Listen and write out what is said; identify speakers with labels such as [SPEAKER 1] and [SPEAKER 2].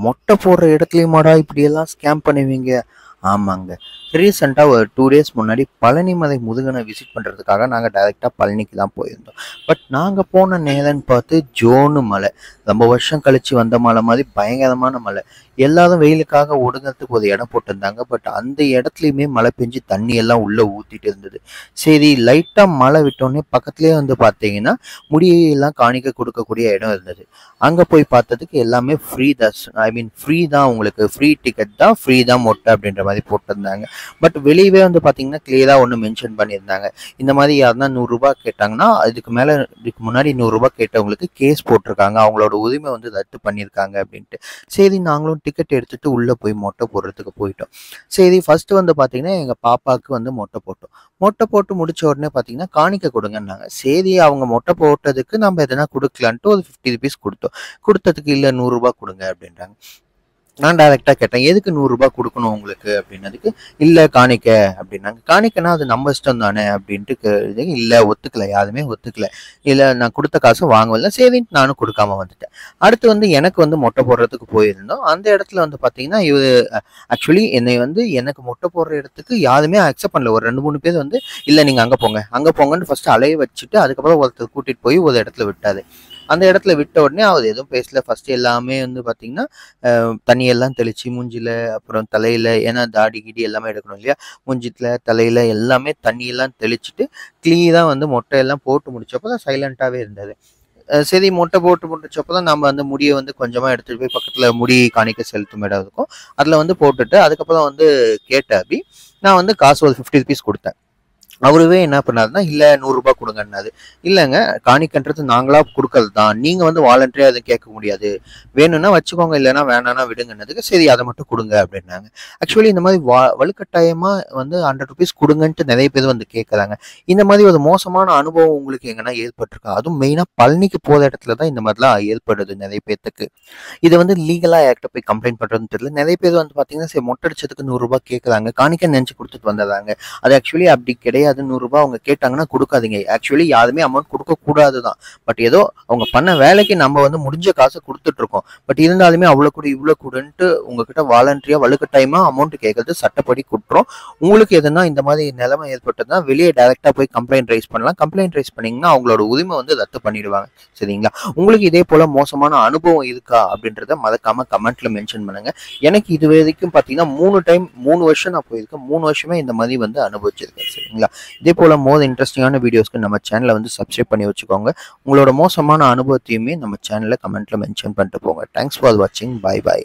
[SPEAKER 1] மொட்டை போடுற இடத்துலயுமாடா இப்படியெல்லாம் ஸ்கேம் பண்ணுவீங்க? ஆமாங்க. ரீசெண்டா ஒரு 2 டேஸ் முன்னாடி பழனி மலை முருகனை விசிட் பண்றதுக்காக நாங்க டைரக்ட்டா பழனிக்கு தான் போயிருந்தோம். பட் நாங்க போன நேரம்ன்னு பார்த்து ஜோனு மழை. ரொம்ப வருஷம் கழிச்சு வந்த மழை மாதிரி பயங்கரமான மழை. எல்லாரும் வெயிலுக்காக ஒதுங்கறதுக்கு ஒரு இடம் போட்டிருந்தாங்க. பட் அந்த இடத்துலயுமே மழை பெஞ்சு தண்ணி எல்லாம் உள்ள ஊத்திட்டு இருந்தது. சரி லைட்டா மழை விட்டோனே பக்கத்துலயே வந்து பார்த்தீங்கன்னா, முடியெல்லாம் காணிக்கை கொடுக்கக்கூடிய இடம் இருந்தது. அங்க போய் பார்த்ததுக்கு எல்லாமே ஃப்ரீ தர்ஷன் ஐ மீன் ஃப்ரீ தான், உங்களுக்கு ஃப்ரீ டிக்கெட் தான், ஃப்ரீ தான் மொட்டை அப்படின்ற மாதிரி போட்டிருந்தாங்க. பட் வெளியவே வந்து பார்த்தீங்கன்னா கிளியரா ஒன்று மென்ஷன் பண்ணியிருந்தாங்க. இந்த மாதிரி யாருன்னா ₹100 கேட்டாங்கன்னா இதுக்கு முன்னாடி ₹100 கேட்டவங்களுக்கு கேஸ் போட்டிருக்காங்க, அவங்களோட உரிமை வந்து ரத்து பண்ணியிருக்காங்க அப்படின்ட்டு. சரி நாங்களும் டிக்கெட் எடுத்துட்டு உள்ள போய் மொட்டை போடுறதுக்கு போயிட்டோம். சரி ஃபர்ஸ்ட் வந்து பார்த்தீங்கன்னா எங்க பாப்பாவுக்கு வந்து மொட்டை போட்டோம். மொட்டை போட்டு முடிச்ச உடனே பார்த்தீங்கன்னா காணிக்கை கொடுங்கன்னாங்க. சரி அவங்க மொட்டை போட்டதுக்கு நம்ம எதனா கொடுக்கலான்ட்டு ஒரு ₹50 கொடுத்தோம். கொடுத்ததுக்கு இல்ல ₹100 கொடுங்க அப்படின்றாங்க. நான் டைரக்டா கேட்டேன், எதுக்கு ₹100 கொடுக்கணும் உங்களுக்கு அப்படின்னதுக்கு, இல்ல காணிக்க அப்படின்னாங்க. காணிக்கனா அது நம்ம இஷ்டம் தானே அப்படின்ட்டு இல்ல ஒத்துக்கல, யாருமே ஒத்துக்கல. இல்ல நான் கொடுத்த காசு வாங்கல, சரின்ட்டு நானும் கொடுக்காம வந்துட்டேன். அடுத்து வந்து எனக்கு வந்து மொட்டை போடுறதுக்கு போயிருந்தோம். அந்த இடத்துல வந்து பாத்தீங்கன்னா இவரு ஆக்சுவலி என்னை வந்து எனக்கு மொட்டை போடுற இடத்துக்கு யாருமே அக்செப்ட் பண்ணல. ஒரு 2, 3 பேர் வந்து இல்ல நீங்க அங்க போங்க அங்க போங்கன்னு ஃபர்ஸ்ட் அலைய வச்சுட்டு அதுக்கப்புறம் ஒருத்தர் கூட்டிட்டு போய் ஒரு இடத்துல விட்டாரு. அந்த இடத்துல விட்ட உடனே அவர் எதுவும் பேசல. ஃபர்ஸ்ட் எல்லாமே வந்து பாத்தீங்கன்னா தண்ணியெல்லாம் தெளிச்சு மூஞ்சில, அப்புறம் தலையில, ஏன்னா தாடி கீடி எல்லாமே எடுக்கணும் இல்லையா, மூஞ்சில தலையில எல்லாமே தண்ணியெல்லாம் தெளிச்சுட்டு கிளியரா வந்து மொட்டையெல்லாம் போட்டு முடிச்சப்போ தான் சைலண்டாவே இருந்தாரு. சரி மொட்டை போட்டு முடிச்சப்போ தான் நம்ம வந்து முடியை வந்து கொஞ்சமா எடுத்துட்டு போய் பக்கத்துல முடி காணிக்க செலுத்தும் இடம் இருக்கும், அதுல வந்து போட்டுட்டு அதுக்கப்புறம் வந்து கேட்டாப்படி நான் வந்து காசு ஒரு ₹50 கொடுத்தேன். அவருவே என்ன பண்ணாருன்னா, இல்ல ₹100 கொடுங்கன்னாரு. இல்லங்க காணிக்கன்றது நாங்களா கொடுக்கறது தான், நீங்க வந்து வாலண்டரியா எதுவும் கேட்க முடியாது, வேணும்னா வச்சுக்கோங்க இல்லைன்னா வேணாம்னா விடுங்கன்னதுக்கு சரி அதை மட்டும் கொடுங்க அப்படின்னாங்க. ஆக்சுவலி இந்த மாதிரி வலுக்கட்டாயமா வந்து ₹100 கொடுங்கன்ட்டு நிறைய பேர் வந்து கேட்கறாங்க. இந்த மாதிரி ஒரு மோசமான அனுபவம் உங்களுக்கு எங்கன்னா ஏற்பட்டிருக்கா? அதுவும் மெயினா பழனிக்கு போற இடத்துல தான் இந்த மாதிரிலாம் ஏற்படுது நிறைய பேத்துக்கு. இதை வந்து லீகலா யார்கிட்ட போய் கம்ப்ளைண்ட் பண்றதுன்னு தெரியல. நிறைய பேர் வந்து பாத்தீங்கன்னா சரி மொட்டை அடிச்சதுக்கு ₹100 கேட்கறாங்க, காணிக்க நினைச்சு கொடுத்துட்டு வந்துடுறாங்க. அது ஆக்சுவலி அப்படி கிடையாது. ₹100 அவங்க கேட்டாங்கன்னா கொடுக்காதீங்க. ஆக்சுவலி யாருமே அமௌண்ட் கொடுக்க கூடாதுதான். பட் ஏதோ அவங்க பண்ண வேலைக்கு நம்ம வந்து முடிஞ்ச காசை கொடுத்துட்டு இருக்கோம். பட் இருந்தாலுமே அவ்வளவு கூட இவ்வளவு கூடன்ட்டு உங்ககிட்ட வாலண்டரியா வலுக்கட்டாயமா அமௌண்ட் கேட்கறது சட்டப்படி குற்றம். உங்களுக்கு எதுனா இந்த மாதிரி நிலைமை ஏற்பட்டதுன்னா வெளியே டைரக்டா போய் கம்ப்ளைண்ட் ரைஸ் பண்ணலாம். கம்ப்ளைண்ட் ரைஸ் பண்ணீங்கன்னா அவங்களோட உரிமை வந்து ரத்து பண்ணிடுவாங்க. சரிங்களா? உங்களுக்கு இதே போல மோசமான அனுபவம் இருக்கா அப்படின்றத மறக்காம கமெண்ட்ல மென்ஷன் பண்ணுங்க. எனக்கு இது வரைக்கும் பாத்தீங்கன்னா 3 வருஷம் நான் போயிருக்கேன். 3 வருஷமே இந்த மாதிரி வந்து அனுபவிச்சிருக்கேன். சரிங்களா? இதே போல மோர் இன்ட்ரெஸ்டிங்கான வீடியோஸ்க்கு நம்ம சேனலை வந்து சப்ஸ்கிரைப் பண்ணி வச்சுக்கோங்க. உங்களோட மோசமான அனுபவத்தையுமே நம்ம சேனல்ல கமெண்ட்ல மென்ஷன் பண்ணிட்டு போங்க. தேங்க்ஸ் ஃபார் வாட்சிங். Bye by.